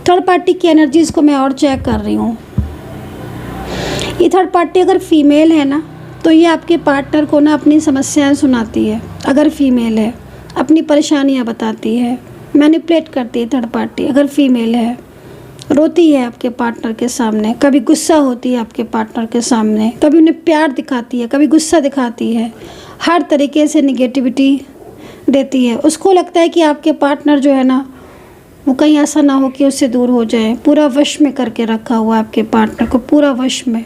थर्ड पार्टी की एनर्जीज को मैं और चेक कर रही हूँ। ये थर्ड पार्टी अगर फीमेल है ना, तो ये आपके पार्टनर को ना अपनी समस्याएं सुनाती है। अगर फीमेल है, अपनी परेशानियां बताती है, मैनिपुलेट करती है थर्ड पार्टी। अगर फीमेल है, रोती है आपके पार्टनर के सामने, कभी गुस्सा होती है आपके पार्टनर के सामने, कभी उन्हें प्यार दिखाती है, कभी गुस्सा दिखाती है, हर तरीके से निगेटिविटी देती है। उसको लगता है कि आपके पार्टनर जो है ना, वो कहीं ऐसा ना हो कि उससे दूर हो जाए। पूरा वश में करके रखा हुआ है आपके पार्टनर को, पूरा वश में।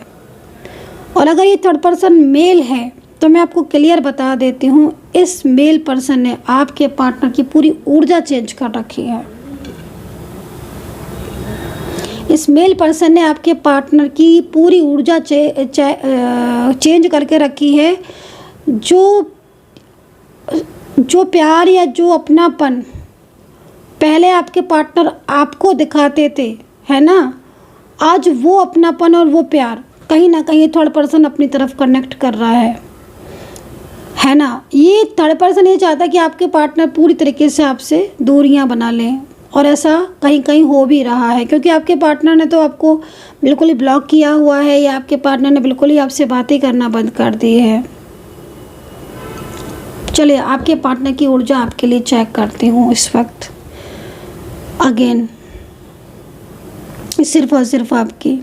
और अगर ये थर्ड पर्सन मेल है, तो मैं आपको क्लियर बता देती हूँ, इस मेल पर्सन ने आपके पार्टनर की पूरी ऊर्जा चेंज कर रखी है। इस मेल पर्सन ने आपके पार्टनर की पूरी ऊर्जा चेंज करके रखी है। जो प्यार या जो अपनापन पहले आपके पार्टनर आपको दिखाते थे, है ना, आज वो अपनापन और वो प्यार कहीं ना कहीं थर्ड पर्सन अपनी तरफ कनेक्ट कर रहा है ना। ये थर्ड पर्सन ये चाहता है कि आपके पार्टनर पूरी तरीके से आपसे दूरियां बना लें, और ऐसा कहीं कहीं हो भी रहा है, क्योंकि आपके पार्टनर ने तो आपको बिल्कुल ही ब्लॉक किया हुआ है, या आपके पार्टनर ने बिल्कुल ही आपसे बातें करना बंद कर दी है। चलिए आपके पार्टनर की ऊर्जा आपके लिए चेक करती हूँ इस वक्त अगेन, सिर्फ और सिर्फ आपकी।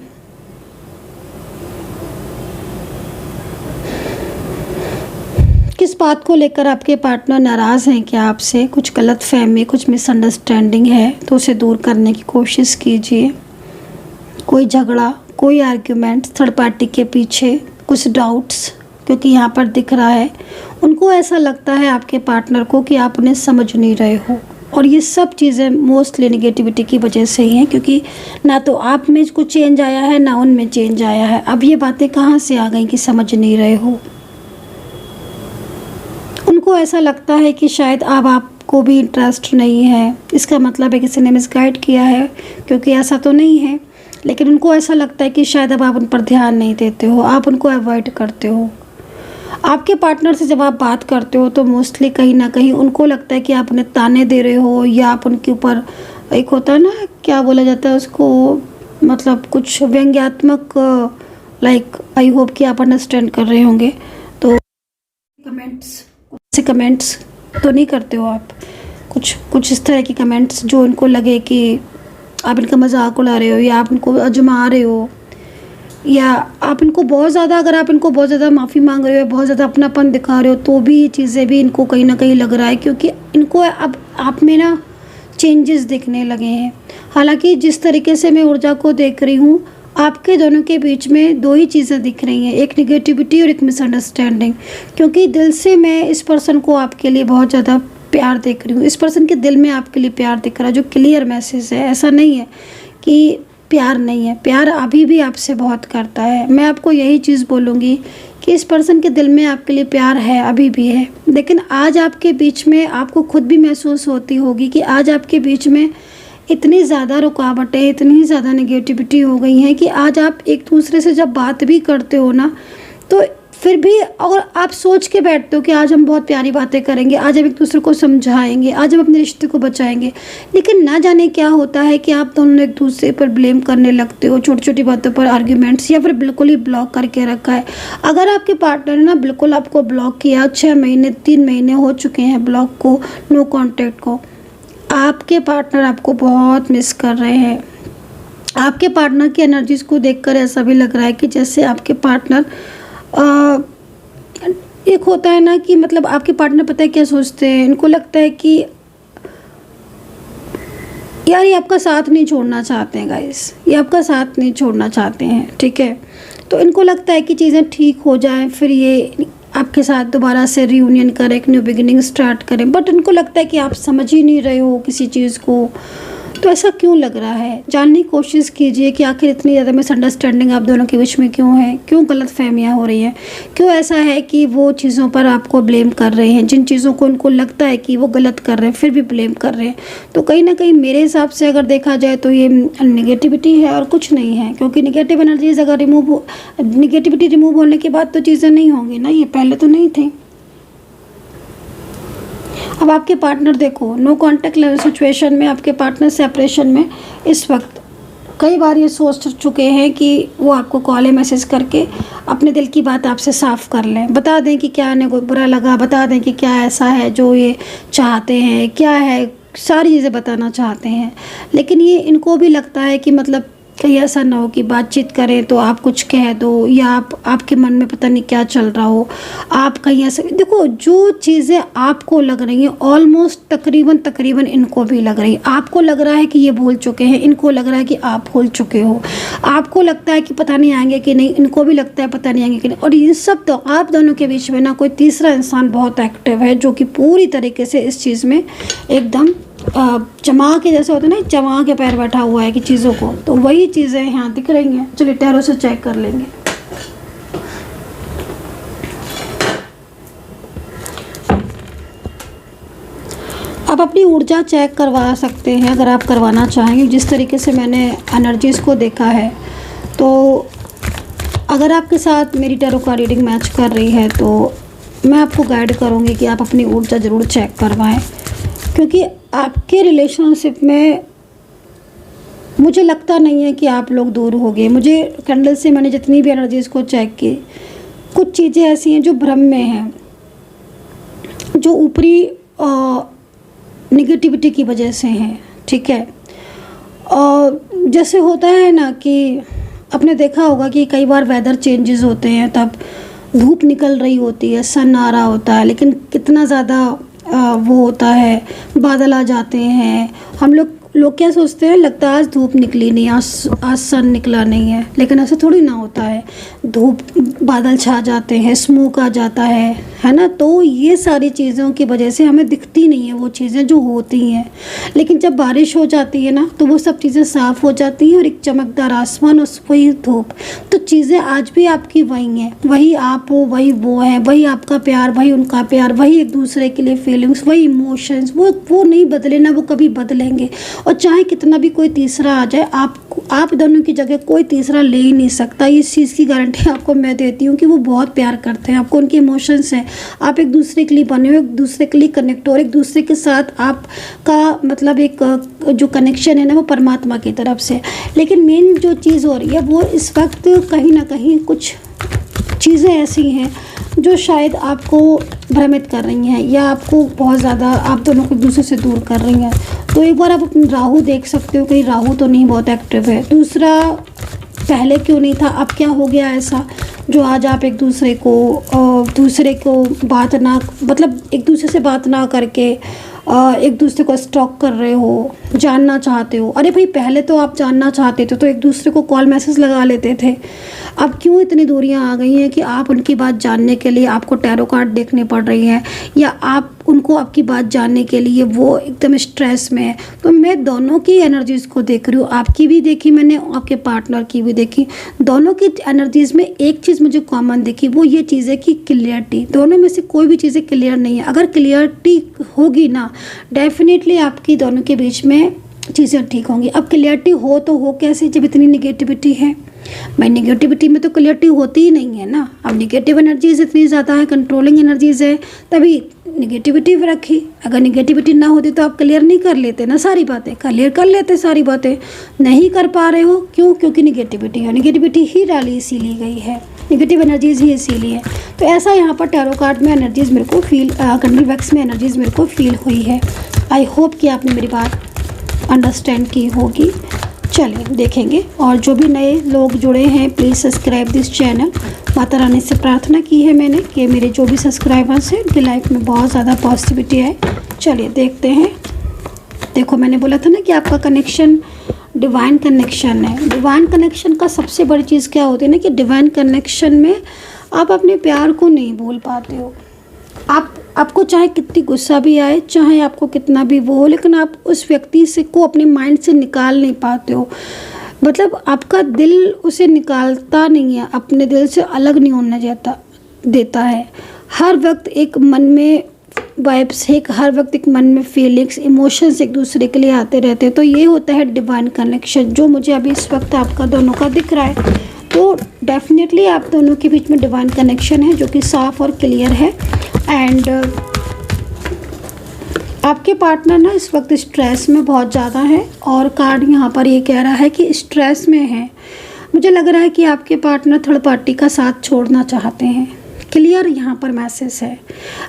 किस बात को लेकर आपके पार्टनर नाराज़ हैं क्या आपसे? कुछ गलत फहमी, कुछ मिसअंडरस्टैंडिंग है तो उसे दूर करने की कोशिश कीजिए। कोई झगड़ा, कोई आर्ग्यूमेंट, थर्ड पार्टी के पीछे कुछ डाउट्स, क्योंकि यहाँ पर दिख रहा है उनको ऐसा लगता है आपके पार्टनर को कि आप उन्हें समझ नहीं रहे हो। और ये सब चीज़ें मोस्टली नेगेटिविटी की वजह से ही हैं, क्योंकि ना तो आप में कुछ चेंज आया है, ना उनमें चेंज आया है। अब ये बातें कहाँ से आ गई कि समझ नहीं रहे हो? उनको ऐसा लगता है कि शायद अब आपको भी इंटरेस्ट नहीं है। इसका मतलब है किसी ने मिसगाइड किया है, क्योंकि ऐसा तो नहीं है, लेकिन उनको ऐसा लगता है कि शायद अब आप उन पर ध्यान नहीं देते हो, आप उनको अवॉइड करते हो। आपके पार्टनर से जब आप बात करते हो तो मोस्टली कहीं ना कहीं उनको लगता है कि आप उन्हें ताने दे रहे हो, या आप उनके ऊपर, एक होता है ना, क्या बोला जाता है उसको, मतलब कुछ व्यंग्यात्मक, लाइक, आई होप कि आप अंडरस्टैंड कर रहे होंगे। तो कमेंट्स तो नहीं करते हो आप, कुछ इस तरह के कमेंट्स जो उनको लगे कि आप इनका मजाक उड़ा रहे हो, या आप इनको अजमा रहे हो, या आप इनको बहुत ज़्यादा, अगर आप इनको बहुत ज़्यादा माफ़ी मांग रहे हो, बहुत ज़्यादा अपनापन दिखा रहे हो, तो भी ये चीज़ें भी इनको कहीं ना कहीं लग रहा है, क्योंकि इनको अब आप में ना चेंजेस दिखने लगे हैं। हालांकि जिस तरीके से मैं ऊर्जा को देख रही हूँ, आपके दोनों के बीच में दो ही चीज़ें दिख रही हैं, एक निगेटिविटी और एक मिसअंडरस्टैंडिंग। क्योंकि दिल से मैं इस पर्सन को आपके लिए बहुत ज़्यादा प्यार देख रही हूँ। इस पर्सन के दिल में आपके लिए प्यार दिख रहा है, जो क्लियर मैसेज है। ऐसा नहीं है कि प्यार नहीं है, प्यार अभी भी आपसे बहुत करता है। मैं आपको यही चीज़ बोलूँगी कि इस पर्सन के दिल में आपके लिए प्यार है, अभी भी है। लेकिन आज आपके बीच में आपको खुद भी महसूस होती होगी कि आज आपके बीच में इतनी ज़्यादा रुकावटें, इतनी ज़्यादा नेगेटिविटी हो गई हैं कि आज आप एक दूसरे से जब बात भी करते हो ना, तो फिर भी अगर आप सोच के बैठते हो कि आज हम बहुत प्यारी बातें करेंगे, आज हम एक दूसरे को समझाएंगे, आज हम अपने रिश्ते को बचाएंगे, लेकिन ना जाने क्या होता है कि आप दोनों एक दूसरे पर ब्लेम करने लगते हो, छोटी छोटी बातों पर आर्ग्यूमेंट्स, या फिर बिल्कुल ही ब्लॉक करके रखा है। अगर आपके पार्टनर ने ना बिल्कुल आपको ब्लॉक किया, 6 महीने 3 महीने हो चुके हैं ब्लॉक को, नो कॉन्टैक्ट को, आपके पार्टनर आपको बहुत मिस कर रहे हैं। आपके पार्टनर की एनर्जीज को देखकर ऐसा भी लग रहा है कि जैसे आपके पार्टनर, एक होता है ना कि मतलब आपके पार्टनर पता है क्या सोचते हैं, इनको लगता है कि यार ये आपका साथ नहीं छोड़ना चाहते हैं गाइस, ये आपका साथ नहीं छोड़ना चाहते हैं, ठीक है। तो इनको लगता है कि चीज़ें ठीक हो जाएं, फिर ये आपके साथ दोबारा से रियूनियन करें, एक न्यू बिगिनिंग स्टार्ट करें, बट इनको लगता है कि आप समझ ही नहीं रहे हो किसी चीज़ को, तो ऐसा क्यों लग रहा है, जानने की कोशिश कीजिए कि आखिर इतनी ज़्यादा मिसअंडरस्टैंडिंग आप दोनों के बीच में क्यों है, क्यों गलतफहमियां हो रही हैं, क्यों ऐसा है कि वो चीज़ों पर आपको ब्लेम कर रहे हैं, जिन चीज़ों को उनको लगता है कि वो गलत कर रहे हैं फिर भी ब्लेम कर रहे हैं। तो कहीं ना कहीं मेरे हिसाब से अगर देखा जाए तो ये निगेटिविटी है और कुछ नहीं है, क्योंकि निगेटिव एनर्जीज अगर निगेटिविटी रिमूव होने के बाद तो चीज़ें नहीं होंगी ना, ये पहले तो नहीं थी। अब आपके पार्टनर देखो, नो कांटेक्ट लेवल सिचुएशन में आपके पार्टनर सेपरेशन में इस वक्त कई बार ये सोच चुके हैं कि वो आपको कॉल या मैसेज करके अपने दिल की बात आपसे साफ़ कर लें, बता दें कि क्या इन्हें कोई बुरा लगा, बता दें कि क्या ऐसा है जो ये चाहते हैं, क्या है, सारी चीज़ें बताना चाहते हैं। लेकिन ये इनको भी लगता है कि मतलब कहीं ऐसा ना हो कि बातचीत करें तो आप कुछ कह दो, या आपके मन में पता नहीं क्या चल रहा हो, आप कहीं ऐसे देखो जो चीज़ें आपको लग रही हैं ऑलमोस्ट तकरीबन इनको भी लग रही है। आपको लग रहा है कि ये भूल चुके हैं, इनको लग रहा है कि आप भूल चुके हो, आपको लगता है कि पता नहीं आएंगे कि नहीं, इनको भी लगता है पता नहीं आएंगे कि नहीं। और ये सब तो आप दोनों के बीच में ना कोई तीसरा इंसान बहुत एक्टिव है जो कि पूरी तरीके से इस चीज़ में एकदम जमा के जैसे होता है ना, जमा के पैर बैठा हुआ है कि चीज़ों को, तो वही चीज़ें यहाँ दिख रही हैं। चलिए टैरो से चेक कर लेंगे। आप अपनी ऊर्जा चेक करवा सकते हैं अगर आप करवाना चाहेंगे। जिस तरीके से मैंने एनर्जीज़ को देखा है, तो अगर आपके साथ मेरी टैरो का रीडिंग मैच कर रही है तो मैं आपको गाइड करूँगी कि आप अपनी ऊर्जा ज़रूर चेक करवाएं, क्योंकि आपके रिलेशनशिप में मुझे लगता नहीं है कि आप लोग दूर हो गए। मुझे कैंडल से मैंने जितनी भी एनर्जीज़ को चेक की, कुछ चीज़ें ऐसी हैं जो भ्रम में हैं, जो ऊपरी निगेटिविटी की वजह से हैं, ठीक है। और जैसे होता है ना कि आपने देखा होगा कि कई बार वेदर चेंजेस होते हैं, तब धूप निकल रही होती है, सन आ रहा होता है, लेकिन कितना ज़्यादा वो होता है, बादल आ जाते हैं। हम लोग क्या सोचते हैं, लगता है आज धूप निकली नहीं, आज सन निकला नहीं है, लेकिन ऐसा थोड़ी ना होता है। धूप, बादल छा जाते हैं, स्मोक आ जाता है ना। तो ये सारी चीज़ों की वजह से हमें दिखती नहीं है वो चीज़ें जो होती हैं, लेकिन जब बारिश हो जाती है ना तो वो सब चीज़ें साफ़ हो जाती हैं और एक चमकदार आसमान और वही धूप। तो चीज़ें आज भी आपकी वही हैं, वही आप हो, वही वो है, वही आपका प्यार, वही उनका प्यार, वही एक दूसरे के लिए फीलिंग्स, वही इमोशंस, वो नहीं बदले ना, वो कभी बदलेंगे। और चाहे कितना भी कोई तीसरा आ जाए, आप दोनों की जगह कोई तीसरा ले ही नहीं सकता। इस चीज़ की गारंटी आपको मैं देती हूँ कि वो बहुत प्यार करते हैं आपको, उनके इमोशंस हैं, आप एक दूसरे के लिए बने हो, एक दूसरे के लिए कनेक्ट हो, एक दूसरे के साथ आपका मतलब एक जो कनेक्शन है ना वो परमात्मा की तरफ से। लेकिन मेन जो चीज़ हो रही है वो इस वक्त कहीं ना कहीं कुछ चीज़ें ऐसी हैं जो शायद आपको भ्रमित कर रही हैं या आपको बहुत ज़्यादा आप दोनों को एक दूसरे से दूर कर रही हैं। तो एक बार आप अपनी राहु देख सकते हो, कहीं राहु तो नहीं बहुत एक्टिव है। दूसरा, पहले क्यों नहीं था, अब क्या हो गया ऐसा जो आज आप एक दूसरे को बात ना, मतलब एक दूसरे से बात ना करके एक दूसरे को स्टॉक कर रहे हो, जानना चाहते हो। अरे भाई, पहले तो आप जानना चाहते थे तो एक दूसरे को कॉल मैसेज लगा लेते थे। अब क्यों इतनी दूरियां आ गई हैं कि आप उनकी बात जानने के लिए आपको टैरो कार्ड देखने पड़ रही हैं, या आप उनको आपकी बात जानने के लिए वो एकदम स्ट्रेस में है। तो मैं दोनों की एनर्जीज़ को देख रही हूँ, आपकी भी देखी मैंने, आपके पार्टनर की भी देखी। दोनों की एनर्जीज़ में एक चीज़ मुझे कॉमन दिखी, वो ये चीज़ है कि क्लियरिटी। दोनों में से कोई भी चीज़ें क्लियर नहीं है। अगर क्लियरिटी होगी ना, डेफिनेटली आपकी दोनों के बीच में चीज़ें ठीक होंगी। अब क्लियरिटी हो तो हो कैसे जब इतनी निगेटिविटी है। भाई, निगेटिविटी में तो क्लियरिटी होती ही नहीं है ना। अब निगेटिव एनर्जीज इतनी ज़्यादा है, कंट्रोलिंग एनर्जीज है, तभी निगेटिविटी रखी। अगर निगेटिविटी ना होती तो आप क्लियर नहीं कर लेते ना, सारी बातें क्लियर कर लेते। सारी बातें नहीं कर पा रहे हो, क्यों? क्योंकि निगेटिविटी है। निगेटिविटी ही डाली इसीलिए गई है, निगेटिव एनर्जीज ही इसीलिए। तो ऐसा यहाँ पर टैरो कार्ड में एनर्जीज मेरे को फील, कैंडल वैक्स में एनर्जीज मेरे को फील हुई है। आई होप कि आपने मेरी बात अंडरस्टैंड की होगी। चलिए देखेंगे। और जो भी नए लोग जुड़े हैं, please subscribe this channel. Mata Rani से प्रार्थना की है मैंने कि मेरे जो भी सब्सक्राइबर्स हैं उनकी लाइफ में बहुत ज़्यादा पॉजिटिविटी आए। चलिए देखते हैं। देखो, मैंने बोला था ना कि आपका कनेक्शन डिवाइन कनेक्शन है। डिवाइन कनेक्शन का सबसे बड़ी चीज़ क्या होती है ना कि डिवाइन कनेक्शन में आप अपने प्यार को नहीं भूल पाते हो। आप आपको चाहे कितनी गुस्सा भी आए, चाहे आपको कितना भी वो हो, लेकिन आप उस व्यक्ति से को अपने माइंड से निकाल नहीं पाते हो। मतलब आपका दिल उसे निकालता नहीं है, अपने दिल से अलग नहीं होने देता है। हर वक्त एक मन में वाइब्स है, हर वक्त एक मन में फीलिंग्स, इमोशंस एक दूसरे के लिए आते रहते हैं। तो ये होता है डिवाइन कनेक्शन, जो मुझे अभी इस वक्त आपका दोनों का दिख रहा है। तो डेफिनेटली आप दोनों के बीच में डिवाइन कनेक्शन है, जो कि साफ और क्लियर है। एंड आपके पार्टनर ना इस वक्त स्ट्रेस में बहुत ज़्यादा है, और कार्ड यहाँ पर ये कह रहा है कि स्ट्रेस में है। मुझे लग रहा है कि आपके पार्टनर थर्ड पार्टी का साथ छोड़ना चाहते हैं। क्लियर यहाँ पर मैसेज है।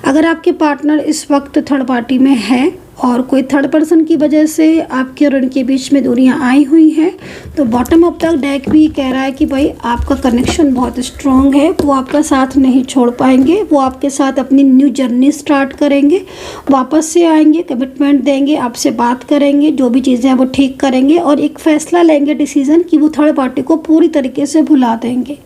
अगर आपके पार्टनर इस वक्त थर्ड पार्टी में है और कोई थर्ड पर्सन की वजह से आपके और उनके बीच में दूरियां आई हुई हैं, तो बॉटम अप तक डेक भी कह रहा है कि भाई आपका कनेक्शन बहुत स्ट्रॉन्ग है, वो आपका साथ नहीं छोड़ पाएंगे, वो आपके साथ अपनी न्यू जर्नी स्टार्ट करेंगे, वापस से आएंगे, कमिटमेंट देंगे, आपसे बात करेंगे, जो भी चीज़ें हैं वो ठीक करेंगे और एक फ़ैसला लेंगे, डिसीज़न, कि वो थर्ड पार्टी को पूरी तरीके से भुला देंगे।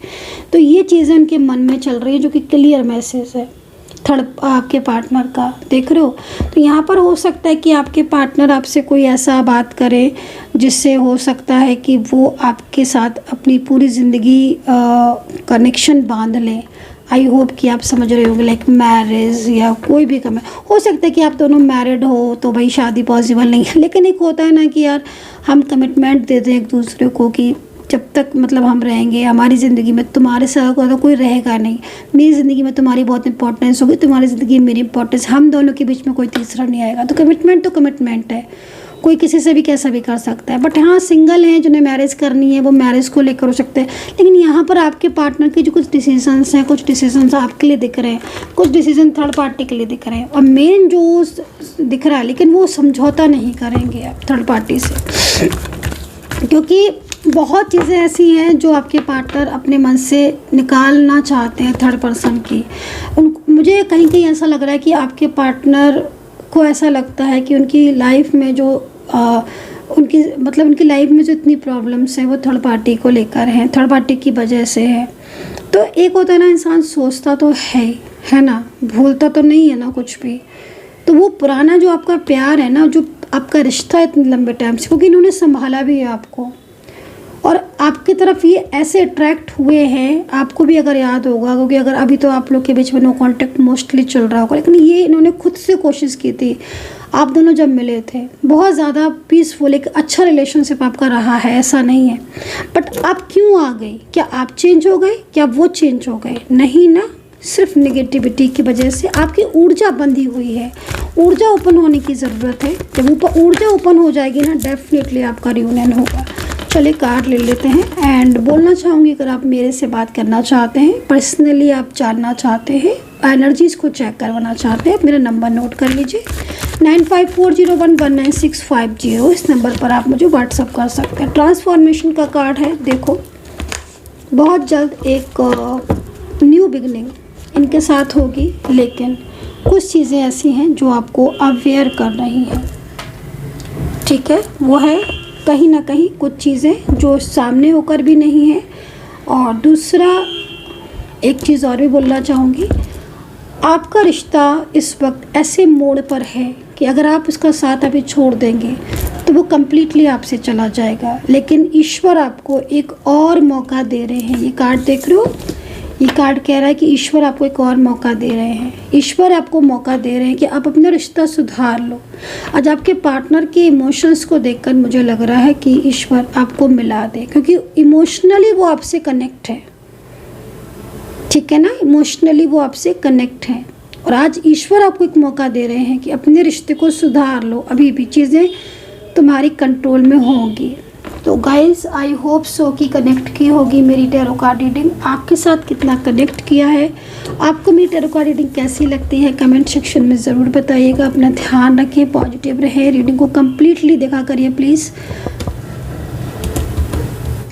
तो ये चीज़ें उनके मन में चल रही है, जो कि क्लियर मैसेज है थर्ड आपके पार्टनर का, देख रहे हो। तो यहाँ पर हो सकता है कि आपके पार्टनर आपसे कोई ऐसा बात करे जिससे हो सकता है कि वो आपके साथ अपनी पूरी ज़िंदगी कनेक्शन बांध लें। आई होप कि आप समझ रहे होंगे, लाइक मैरिज या कोई भी कम हो सकता है कि आप दोनों मैरिड हो तो भाई शादी पॉसिबल नहीं है, लेकिन एक होता है ना कि यार हम कमिटमेंट दे दें एक दूसरे को कि जब तक मतलब हम रहेंगे, हमारी ज़िंदगी में तुम्हारे साथ तो कोई रहेगा नहीं, मेरी ज़िंदगी में तुम्हारी बहुत इंपॉर्टेंस होगी, तुम्हारी ज़िंदगी में मेरी इंपॉर्टेंस, हम दोनों के बीच में कोई तीसरा नहीं आएगा। तो कमिटमेंट है, कोई किसी से भी कैसा भी कर सकता है। बट हाँ, सिंगल हैं जिन्हें मैरिज करनी है वो मैरिज को लेकर हो सकते हैं, लेकिन यहाँ पर आपके पार्टनर के जो कुछ डिसीजंस हैं, कुछ डिसीजंस आपके लिए दिख रहे हैं, कुछ डिसीजन थर्ड पार्टी के लिए दिख रहे हैं, और मेन जो दिख रहा है, लेकिन वो समझौता नहीं करेंगे आप थर्ड पार्टी से, क्योंकि बहुत चीज़ें ऐसी हैं जो आपके पार्टनर अपने मन से निकालना चाहते हैं थर्ड पर्सन की। मुझे कहीं कहीं ऐसा लग रहा है कि आपके पार्टनर को ऐसा लगता है कि उनकी लाइफ में जो उनकी लाइफ में जो इतनी प्रॉब्लम्स हैं वो थर्ड पार्टी को लेकर हैं, थर्ड पार्टी की वजह से है। तो एक होता है ना, इंसान सोचता तो है ना, भूलता तो नहीं है ना कुछ भी। तो वो पुराना जो आपका प्यार है ना, जो आपका रिश्ता है इतने लंबे टाइम से, क्योंकि इन्होंने संभाला भी है आपको, और आपकी तरफ ये ऐसे अट्रैक्ट हुए हैं, आपको भी अगर याद होगा, क्योंकि अगर अभी तो आप लोग के बीच में नो कांटेक्ट मोस्टली चल रहा होगा, लेकिन ये इन्होंने खुद से कोशिश की थी। आप दोनों जब मिले थे बहुत ज़्यादा पीसफुल, एक अच्छा रिलेशनशिप आपका रहा है, ऐसा नहीं है। बट आप क्यों आ गई? क्या आप चेंज हो गए? क्या वो चेंज हो गए? नहीं ना, सिर्फ नेगेटिविटी की वजह से आपकी ऊर्जा बंधी हुई है। ऊर्जा ओपन होने की ज़रूरत है। जब ऊर्जा ओपन हो जाएगी ना, डेफिनेटली आपका रियूनियन होगा। चलिए कार्ड ले लेते हैं। एंड बोलना चाहूँगी, अगर आप मेरे से बात करना चाहते हैं, पर्सनली आप जानना चाहते हैं, एनर्जीज़ को चेक करवाना चाहते हैं, मेरा नंबर नोट कर लीजिए 9540119650। इस नंबर पर आप मुझे व्हाट्सअप कर सकते हैं। ट्रांसफॉर्मेशन का कार्ड है, देखो बहुत जल्द एक न्यू बिगनिंग इनके साथ होगी, लेकिन कुछ चीज़ें ऐसी हैं जो आपको अवेयर कर रही हैं, ठीक है। वो है कहीं ना कहीं कुछ चीज़ें जो सामने होकर भी नहीं है। और दूसरा एक चीज़ और भी बोलना चाहूँगी, आपका रिश्ता इस वक्त ऐसे मोड़ पर है कि अगर आप उसका साथ अभी छोड़ देंगे तो वो कम्प्लीटली आपसे चला जाएगा, लेकिन ईश्वर आपको एक और मौका दे रहे हैं। ये कार्ड देख रहे हो, ये कार्ड कह रहा है कि ईश्वर आपको एक और मौका दे रहे हैं। ईश्वर आपको मौका दे रहे हैं कि आप अपना रिश्ता सुधार लो। आज आपके पार्टनर के इमोशंस को देखकर मुझे लग रहा है कि ईश्वर आपको मिला दे, क्योंकि इमोशनली वो आपसे कनेक्ट है, ठीक है ना, इमोशनली वो आपसे कनेक्ट है। और आज ईश्वर आपको एक मौका दे रहे हैं कि अपने रिश्ते को सुधार लो, अभी भी चीज़ें तुम्हारी कंट्रोल में होंगी। तो गाइस, आई होप सो कि कनेक्ट की होगी मेरी टैरो कार्ड रीडिंग। आपके साथ कितना कनेक्ट किया है, आपको मेरी टैरो कार्ड रीडिंग कैसी लगती है, कमेंट सेक्शन में ज़रूर बताइएगा। अपना ध्यान रखें, पॉजिटिव रहे, रीडिंग को कम्प्लीटली देखा करिए प्लीज़।